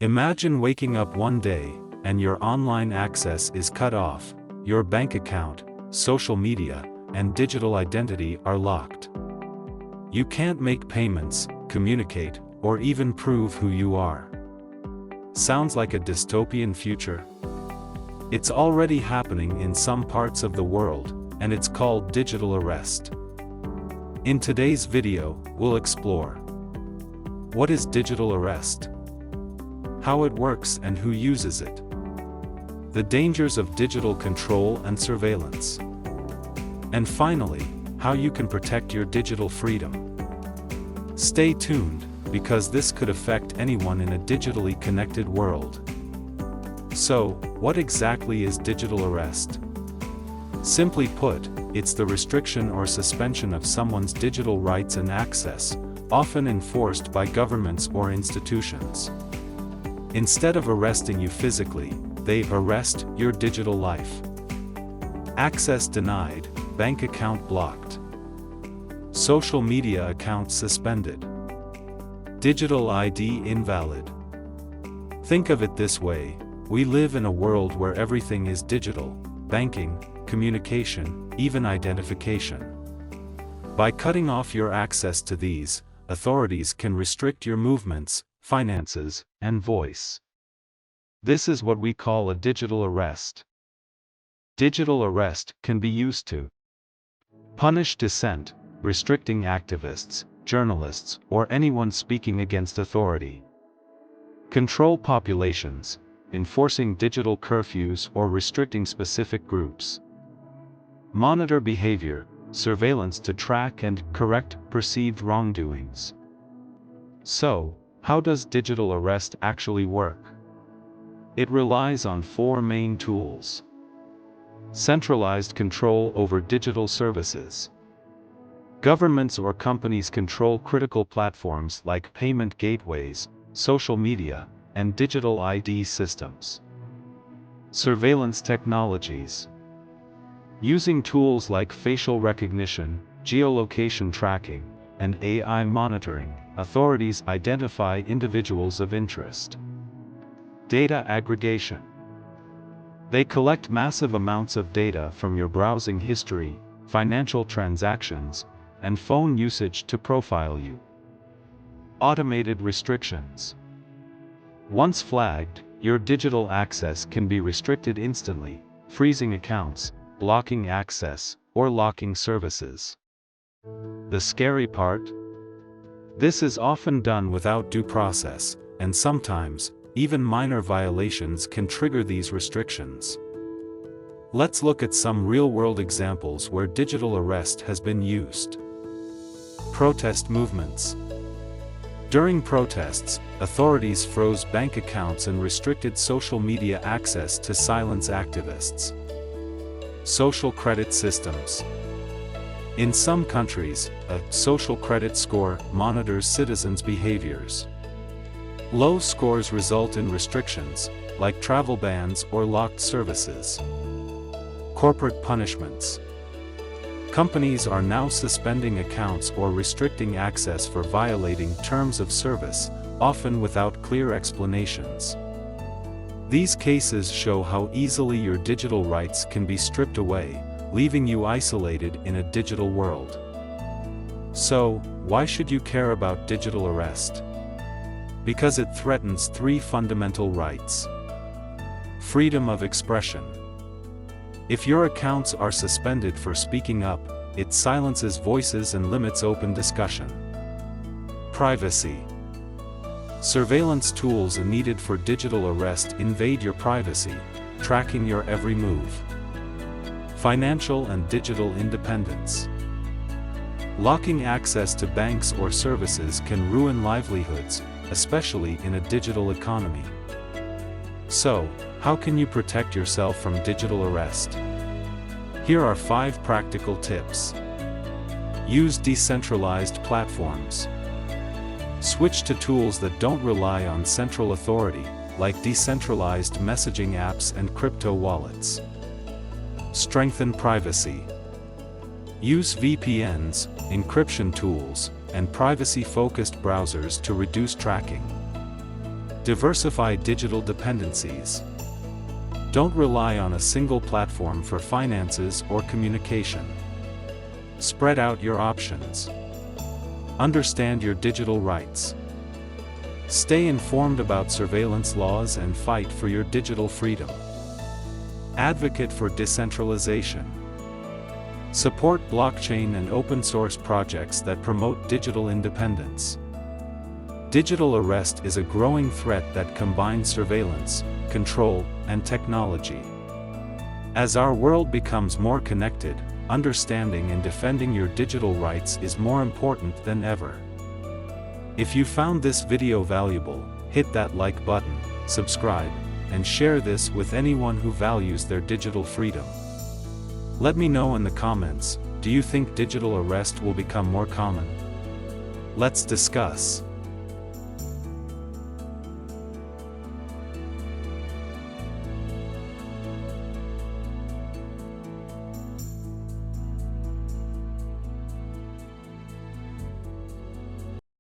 Imagine waking up one day, and your online access is cut off, your bank account, social media, and digital identity are locked. You can't make payments, communicate, or even prove who you are. Sounds like a dystopian future? It's already happening in some parts of the world, and it's called digital arrest. In today's video, we'll explore: what is digital arrest? How it works and who uses it? The dangers of digital control and surveillance. And finally, how you can protect your digital freedom. Stay tuned, because this could affect anyone in a digitally connected world. So, what exactly is digital arrest? Simply put, it's the restriction or suspension of someone's digital rights and access, often enforced by governments or institutions. Instead of arresting you physically, they arrest your digital life. Access denied, bank account blocked. Social media account suspended. Digital ID invalid. Think of it this way: we live in a world where everything is digital: banking, communication, even identification. By cutting off your access to these, authorities can restrict your movements, finances, and voice. This is what we call a digital arrest. Digital arrest can be used to punish dissent, restricting activists, journalists, or anyone speaking against authority. Control populations, enforcing digital curfews or restricting specific groups. Monitor behavior, surveillance to track and correct perceived wrongdoings. So, how does digital arrest actually work? It relies on four main tools. Centralized control over digital services. Governments or companies control critical platforms like payment gateways, social media, and digital ID systems. Surveillance technologies. Using tools like facial recognition, geolocation tracking, and AI monitoring, authorities identify individuals of interest. Data aggregation. They collect massive amounts of data from your browsing history, financial transactions, and phone usage to profile you. Automated restrictions. Once flagged, your digital access can be restricted instantly, freezing accounts, blocking access, or locking services. The scary part? This is often done without due process, and sometimes, even minor violations can trigger these restrictions. Let's look at some real-world examples where digital arrest has been used. Protest movements. During protests, authorities froze bank accounts and restricted social media access to silence activists. Social credit systems. In some countries, a social credit score monitors citizens' behaviors. Low scores result in restrictions, like travel bans or locked services. Corporate punishments. Companies are now suspending accounts or restricting access for violating terms of service, often without clear explanations. These cases show how easily your digital rights can be stripped away, leaving you isolated in a digital world. So, why should you care about digital arrest? Because it threatens three fundamental rights. Freedom of expression. If your accounts are suspended for speaking up, it silences voices and limits open discussion. Privacy. Surveillance tools needed for digital arrest invade your privacy, tracking your every move. Financial and digital independence. Locking access to banks or services can ruin livelihoods, especially in a digital economy. So, how can you protect yourself from digital arrest? Here are 5 practical tips. Use decentralized platforms. Switch to tools that don't rely on central authority, like decentralized messaging apps and crypto wallets. Strengthen privacy. Use VPNs, encryption tools, and privacy-focused browsers to reduce tracking. Diversify digital dependencies. Don't rely on a single platform for finances or communication. Spread out your options. Understand your digital rights. Stay informed about surveillance laws and fight for your digital freedom. Advocate for decentralization. Support blockchain and open source projects that promote digital independence. Digital arrest is a growing threat that combines surveillance, control, and technology. As our world becomes more connected, understanding and defending your digital rights is more important than ever. If you found this video valuable, hit that like button, subscribe, and share this with anyone who values their digital freedom. Let me know in the comments, do you think digital arrest will become more common? Let's discuss.